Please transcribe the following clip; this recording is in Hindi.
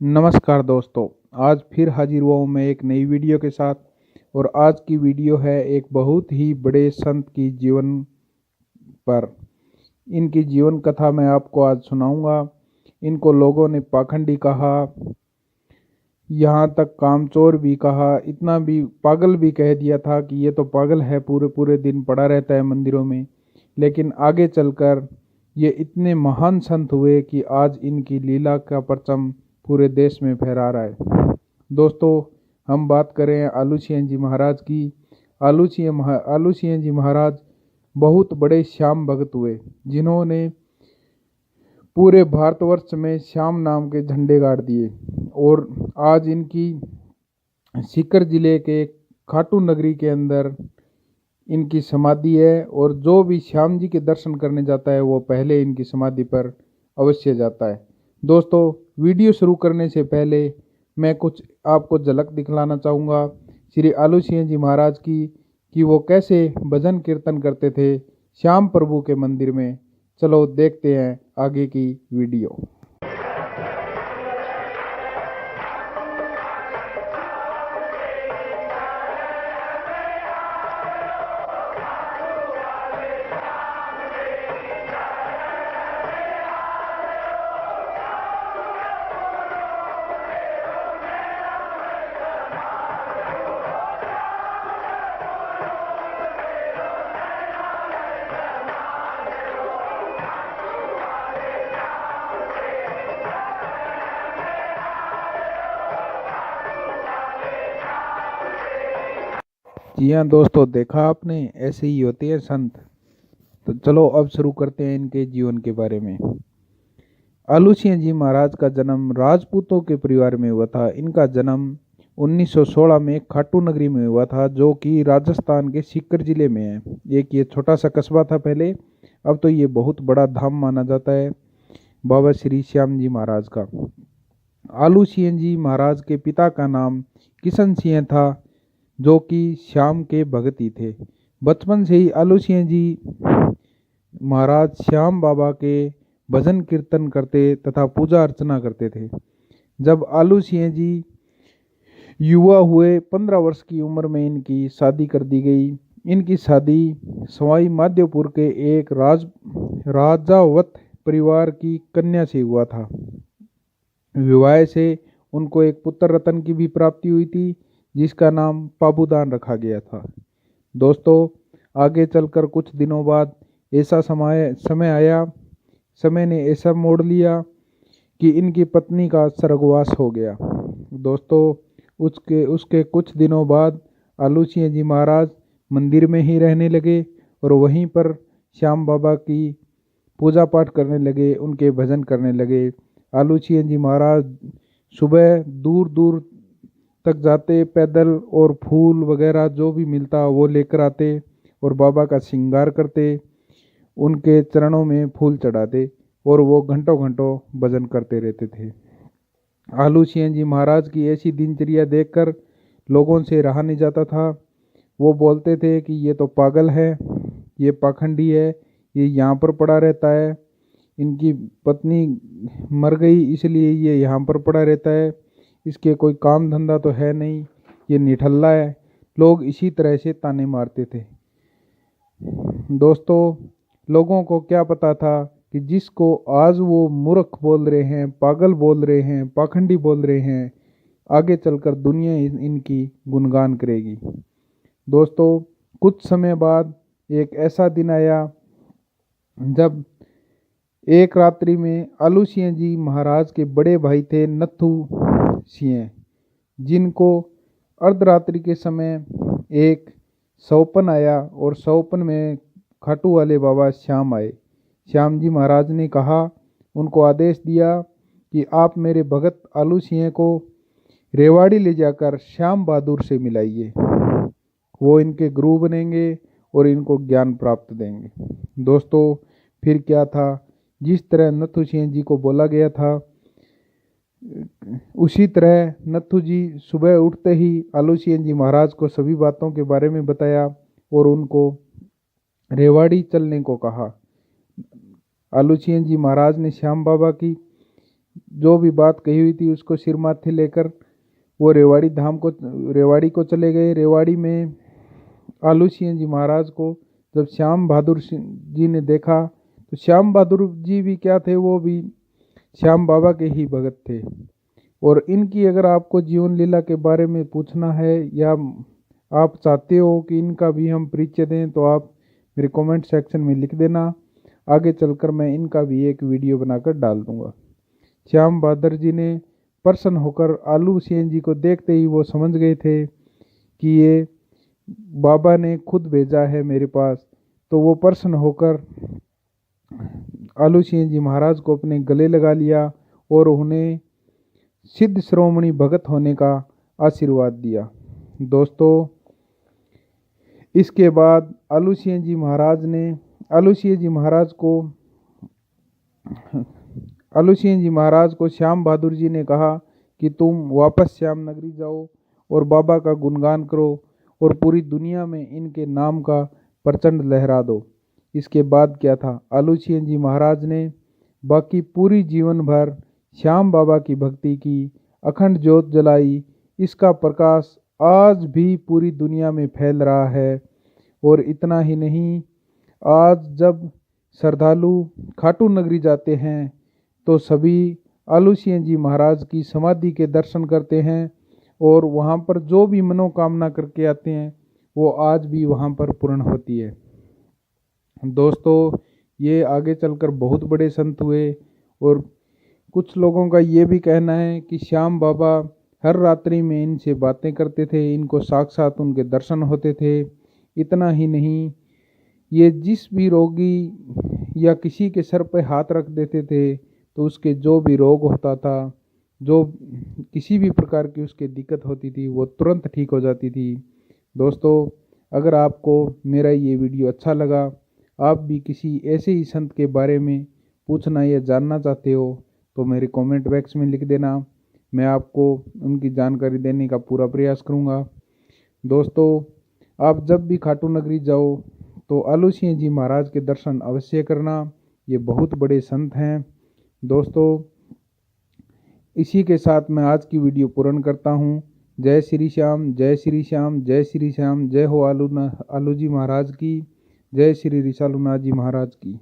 नमस्कार दोस्तों। आज फिर हाजिर हुआ हूँ मैं एक नई वीडियो के साथ। और आज की वीडियो है एक बहुत ही बड़े संत की जीवन पर। इनकी जीवन कथा मैं आपको आज सुनाऊंगा। इनको लोगों ने पाखंडी कहा, यहाँ तक कामचोर भी कहा, इतना भी पागल भी कह दिया था कि ये तो पागल है, पूरे पूरे दिन पड़ा रहता है मंदिरों में। लेकिन आगे चलकर ये इतने महान संत हुए कि आज इनकी लीला का परचम पूरे देश में फहरा रहा है। दोस्तों, हम बात करें आलू सिंह जी महाराज की। आलू सिंह जी महाराज बहुत बड़े श्याम भक्त हुए, जिन्होंने पूरे भारतवर्ष में श्याम नाम के झंडे गाड़ दिए। और आज इनकी सीकर जिले के खाटू नगरी के अंदर इनकी समाधि है। और जो भी श्याम जी के दर्शन करने जाता है वो पहले इनकी समाधि पर अवश्य जाता है। दोस्तों, वीडियो शुरू करने से पहले मैं कुछ आपको झलक दिखलाना चाहूँगा श्री आलू सिंह जी महाराज की, कि वो कैसे भजन कीर्तन करते थे श्याम प्रभु के मंदिर में। चलो देखते हैं आगे की वीडियो। जी हाँ दोस्तों, देखा आपने, ऐसे ही होते हैं संत। तो चलो अब शुरू करते हैं इनके जीवन के बारे में। आलू सिंह जी महाराज का जन्म राजपूतों के परिवार में हुआ था। इनका जन्म 1916 में खाटू नगरी में हुआ था, जो कि राजस्थान के सीकर जिले में है। एक ये छोटा सा कस्बा था पहले, अब तो ये बहुत बड़ा धाम माना जाता है बाबा श्री श्याम जी महाराज का। आलू सिंह जी महाराज के पिता का नाम किशन सिंह था, जो कि श्याम के भगत ही थे। बचपन से ही आलू सिंह जी महाराज श्याम बाबा के भजन कीर्तन करते तथा पूजा अर्चना करते थे। जब आलू सिंह जी युवा हुए, 15 वर्ष की उम्र में इनकी शादी कर दी गई। इनकी शादी सवाई माधोपुर के एक राजावत परिवार की कन्या से हुआ था। विवाह से उनको एक पुत्र रतन की भी प्राप्ति हुई थी, जिसका नाम पाबूदान रखा गया था। दोस्तों, आगे चलकर कुछ दिनों बाद ऐसा समय आया, समय ने ऐसा मोड़ लिया कि इनकी पत्नी का स्वर्गवास हो गया। दोस्तों, उसके कुछ दिनों बाद आलू सिंह जी महाराज मंदिर में ही रहने लगे और वहीं पर श्याम बाबा की पूजा पाठ करने लगे, उनके भजन करने लगे। आलू सिंह जी महाराज सुबह दूर दूर तक जाते पैदल, और फूल वगैरह जो भी मिलता वो लेकर आते और बाबा का श्रृंगार करते, उनके चरणों में फूल चढ़ाते और वो घंटों घंटों भजन करते रहते थे। आलू सिंह जी महाराज की ऐसी दिनचर्या देखकर लोगों से रहा नहीं जाता था। वो बोलते थे कि ये तो पागल है, ये पाखंडी है, ये यहाँ पर पड़ा रहता है, इनकी पत्नी मर गई इसलिए ये यहाँ पर पड़ा रहता है, इसके कोई काम धंधा तो है नहीं, ये निठल्ला है। लोग इसी तरह से ताने मारते थे। दोस्तों, लोगों को क्या पता था कि जिसको आज वो मूर्ख बोल रहे हैं, पागल बोल रहे हैं, पाखंडी बोल रहे हैं, आगे चलकर दुनिया इनकी गुणगान करेगी। दोस्तों, कुछ समय बाद एक ऐसा दिन आया जब एक रात्रि में आलू सिंह जी महाराज के बड़े भाई थे नत्थू सिंह, जिनको अर्धरात्रि के समय एक सौपन आया और सौपन में खाटू वाले बाबा श्याम आए। श्याम जी महाराज ने कहा, उनको आदेश दिया कि आप मेरे भगत आलू सिंह को रेवाड़ी ले जाकर श्याम बहादुर से मिलाइए, वो इनके गुरु बनेंगे और इनको ज्ञान प्राप्त देंगे। दोस्तों, फिर क्या था, जिस तरह नत्थू सिंह जी को बोला गया था, उसी तरह नत्थू जी सुबह उठते ही आलू सिंह जी महाराज को सभी बातों के बारे में बताया और उनको रेवाड़ी चलने को कहा। आलू सिंह जी महाराज ने श्याम बाबा की जो भी बात कही हुई थी उसको सिर माथे लेकर वो रेवाड़ी को चले गए। रेवाड़ी में आलू सिंह जी महाराज को जब श्याम बहादुर जी ने देखा, तो श्याम बहादुर जी भी क्या थे, वो भी श्याम बाबा के ही भगत थे। और इनकी अगर आपको जीवन लीला के बारे में पूछना है या आप चाहते हो कि इनका भी हम परिचय दें, तो आप मेरे कमेंट सेक्शन में लिख देना। आगे चलकर मैं इनका भी एक वीडियो बनाकर डाल दूंगा। श्याम बहादुर जी ने प्रसन्न होकर आलू सिंह जी को देखते ही वो समझ गए थे कि ये बाबा ने खुद भेजा है मेरे पास। तो वो प्रसन्न होकर आलू सिंह जी महाराज को अपने गले लगा लिया और उन्हें सिद्ध श्रोमणी भगत होने का आशीर्वाद दिया। दोस्तों, इसके बाद आलू सिंह जी महाराज को श्याम बहादुर जी ने कहा कि तुम वापस श्याम नगरी जाओ और बाबा का गुणगान करो और पूरी दुनिया में इनके नाम का प्रचंड लहरा दो। इसके बाद क्या था, आलू सिंह जी महाराज ने बाकी पूरी जीवन भर श्याम बाबा की भक्ति की, अखंड ज्योत जलाई। इसका प्रकाश आज भी पूरी दुनिया में फैल रहा है। और इतना ही नहीं, आज जब श्रद्धालु खाटू नगरी जाते हैं तो सभी आलू सिंह जी महाराज की समाधि के दर्शन करते हैं और वहाँ पर जो भी मनोकामना करके आते हैं वो आज भी वहाँ पर पूर्ण होती है। दोस्तों, ये आगे चलकर बहुत बड़े संत हुए और कुछ लोगों का ये भी कहना है कि श्याम बाबा हर रात्रि में इनसे बातें करते थे, इनको साक्षात उनके दर्शन होते थे। इतना ही नहीं, ये जिस भी रोगी या किसी के सर पर हाथ रख देते थे तो उसके जो भी रोग होता था, जो किसी भी प्रकार की उसके दिक्कत होती थी, वो तुरंत ठीक हो जाती थी। दोस्तों, अगर आपको मेरा ये वीडियो अच्छा लगा, आप भी किसी ऐसे ही संत के बारे में पूछना या जानना चाहते हो, तो मेरे कमेंट बॉक्स में लिख देना। मैं आपको उनकी जानकारी देने का पूरा प्रयास करूँगा। दोस्तों, आप जब भी खाटू नगरी जाओ तो आलू सिंह जी महाराज के दर्शन अवश्य करना। ये बहुत बड़े संत हैं। दोस्तों, इसी के साथ मैं आज की वीडियो पूर्ण करता हूँ। जय श्री श्याम, जय श्री श्याम, जय श्री श्याम। जय हो आलू जी महाराज की, जय श्री ऋषालुनाथ जी महाराज की।